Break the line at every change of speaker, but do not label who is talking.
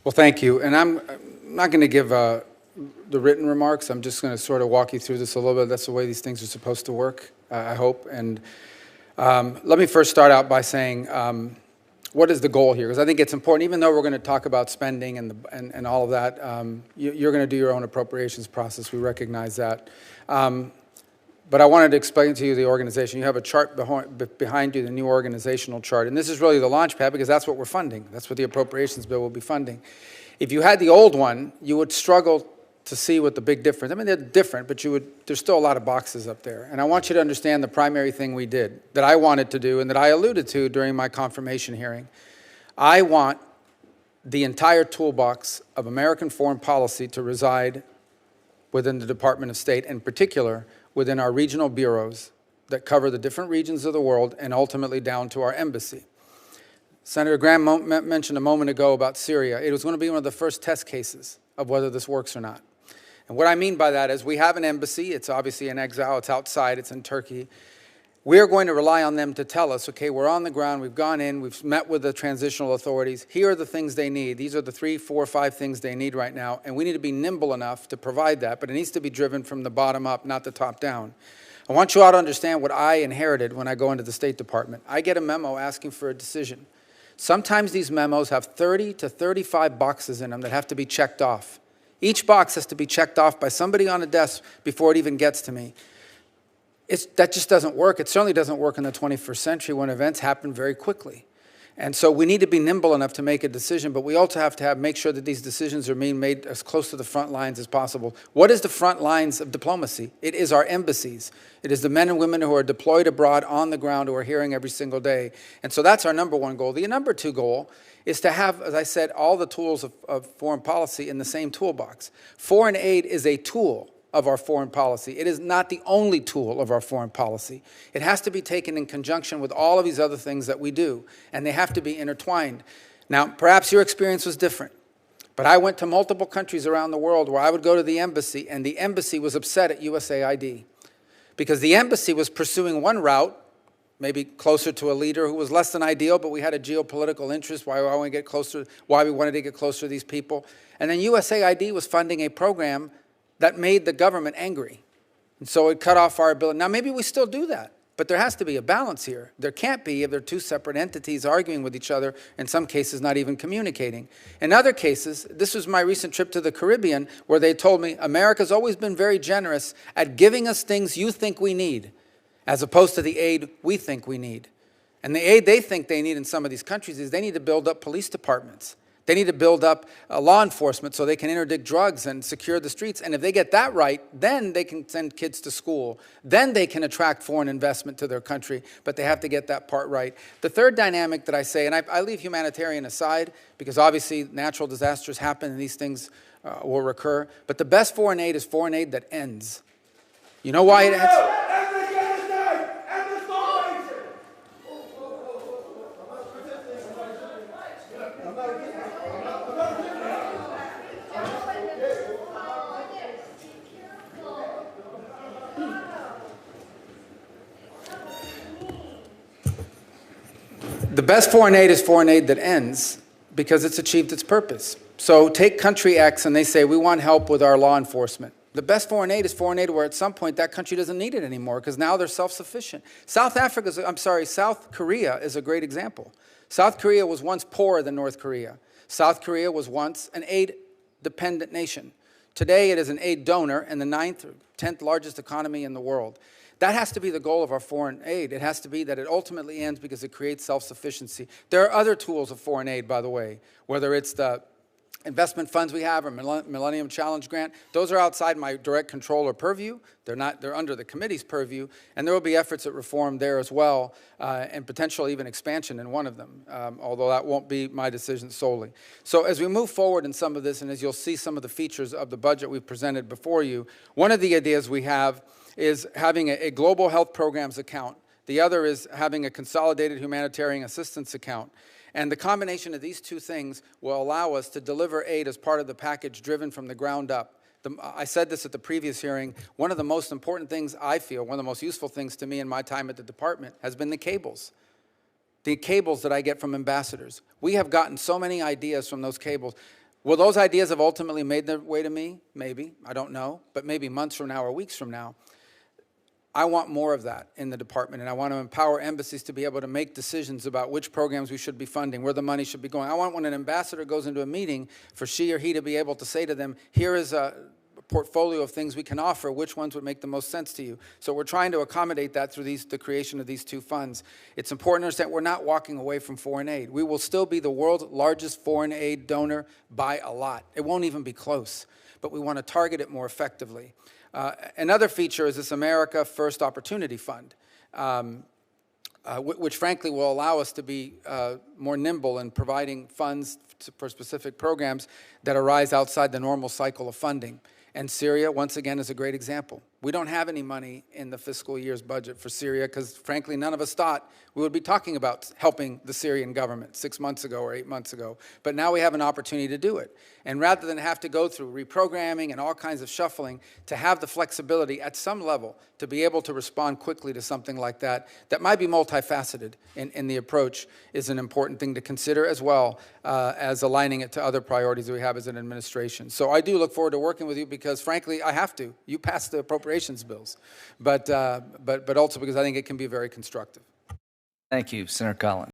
Well, thank you. And I'm not going to give the written remarks. I'm just going to sort of walk you through this a little bit. That's the way these things are supposed to work, I hope. And let me first start out by saying, what is the goal here? Because I think it's important, even though we're going to talk about spending and all of that, you're going to do your own appropriations process. We recognize that. But I wanted to explain to you the organization. You have a chart behind you, the new organizational chart. And this is really the launch pad because that's what we're funding. That's what the appropriations bill will be funding. If you had the old one, you would struggle to see what the big difference. I mean, they're different, but there's still a lot of boxes up there. And I want you to understand the primary thing we did, that I wanted to do, and that I alluded to during my confirmation hearing. I want the entire toolbox of American foreign policy to reside within the Department of State, in particular within our regional bureaus that cover the different regions of the world and ultimately down to our embassy. Senator Graham mentioned a moment ago about Syria. It was going to be one of the first test cases of whether this works or not. And what I mean by that is we have an embassy. It's obviously in exile. It's outside. It's in Turkey. We're going to rely on them to tell us, okay, we're on the ground. We've gone in. We've met with the transitional authorities. Here are the things they need. These are the 3, 4, 5 things they need right now. And we need to be nimble enough to provide that. But it needs to be driven from the bottom up, not the top down. I want you all to understand what I inherited when I go into the State Department. I get a memo asking for a decision. Sometimes these memos have 30 to 35 boxes in them that have to be checked off. Each box has to be checked off by somebody on a desk before it even gets to me. That just doesn't work. It certainly doesn't work in the 21st century when events happen very quickly. And so we need to be nimble enough to make a decision, but we also have to make sure that these decisions are being made as close to the front lines as possible. What is the front lines of diplomacy? It is our embassies. It is the men and women who are deployed abroad on the ground who are hearing every single day. And so that's our number one goal. The number two goal is to have, as I said, all the tools of foreign policy in the same toolbox. Foreign aid is a tool of our foreign policy. It is not the only tool of our foreign policy. It has to be taken in conjunction with all of these other things that we do, and they have to be intertwined. Now, perhaps your experience was different, but I went to multiple countries around the world where I would go to the embassy, and the embassy was upset at USAID because the embassy was pursuing one route, maybe closer to a leader who was less than ideal, but we had a geopolitical interest, why we wanted to get closer to these people. And then USAID was funding a program that made the government angry. And so it cut off our ability. Now, maybe we still do that, but there has to be a balance here. There can't be if they're two separate entities arguing with each other, in some cases not even communicating. In other cases, this was my recent trip to the Caribbean, where they told me, America's always been very generous at giving us things you think we need, as opposed to the aid we think we need. And the aid they think they need in some of these countries is they need to build up police departments. They need to build up law enforcement so they can interdict drugs and secure the streets. And if they get that right, then they can send kids to school. Then they can attract foreign investment to their country, but they have to get that part right. The third dynamic that I say, and I leave humanitarian aside because obviously natural disasters happen and these things will recur, but the best foreign aid is foreign aid that ends. You know why it ends? The best foreign aid is foreign aid that ends because it's achieved its purpose. So take country X and they say, we want help with our law enforcement. The best foreign aid is foreign aid where at some point that country doesn't need it anymore because now they're self-sufficient. South Korea is a great example. South Korea was once poorer than North Korea. South Korea was once an aid-dependent nation. Today it is an aid donor and the 9th or 10th largest economy in the world. That has to be the goal of our foreign aid. It has to be that it ultimately ends because it creates self-sufficiency. There are other tools of foreign aid, by the way, whether it's the investment funds we have or Millennium Challenge Grant. Those are outside my direct control or purview. They're under the committee's purview, and there will be efforts at reform there as well, and potential even expansion in one of them, although that won't be my decision solely. So as we move forward in some of this, and as you'll see some of the features of the budget we've presented before you, one of the ideas we have is having a global health programs account. The other is having a consolidated humanitarian assistance account. And the combination of these two things will allow us to deliver aid as part of the package driven from the ground up. I said this at the previous hearing. One of the most important things I feel, one of the most useful things to me in my time at the department has been the cables. The cables that I get from ambassadors. We have gotten so many ideas from those cables. Will those ideas have ultimately made their way to me? Maybe. I don't know. But maybe months from now or weeks from now. I want more of that in the department, and I want to empower embassies to be able to make decisions about which programs we should be funding, where the money should be going. I want when an ambassador goes into a meeting for she or he to be able to say to them, here is a portfolio of things we can offer, which ones would make the most sense to you. So we're trying to accommodate that through the creation of these two funds. It's important to understand we're not walking away from foreign aid. We will still be the world's largest foreign aid donor by a lot. It won't even be close, but we want to target it more effectively. Another feature is this America First Opportunity Fund, which frankly will allow us to be more nimble in providing funds for specific programs that arise outside the normal cycle of funding. And Syria, once again, is a great example. We don't have any money in the fiscal year's budget for Syria because, frankly, none of us thought we would be talking about helping the Syrian government 6 months ago or 8 months ago. But now we have an opportunity to do it. And rather than have to go through reprogramming and all kinds of shuffling, to have the flexibility at some level to be able to respond quickly to something like that, that might be multifaceted in the approach, is an important thing to consider, as well as aligning it to other priorities that we have as an administration. So I do look forward to working with you because, frankly, I have to. You passed the appropriations bills, but also because I think it can be very constructive.
Thank you, Senator Collins.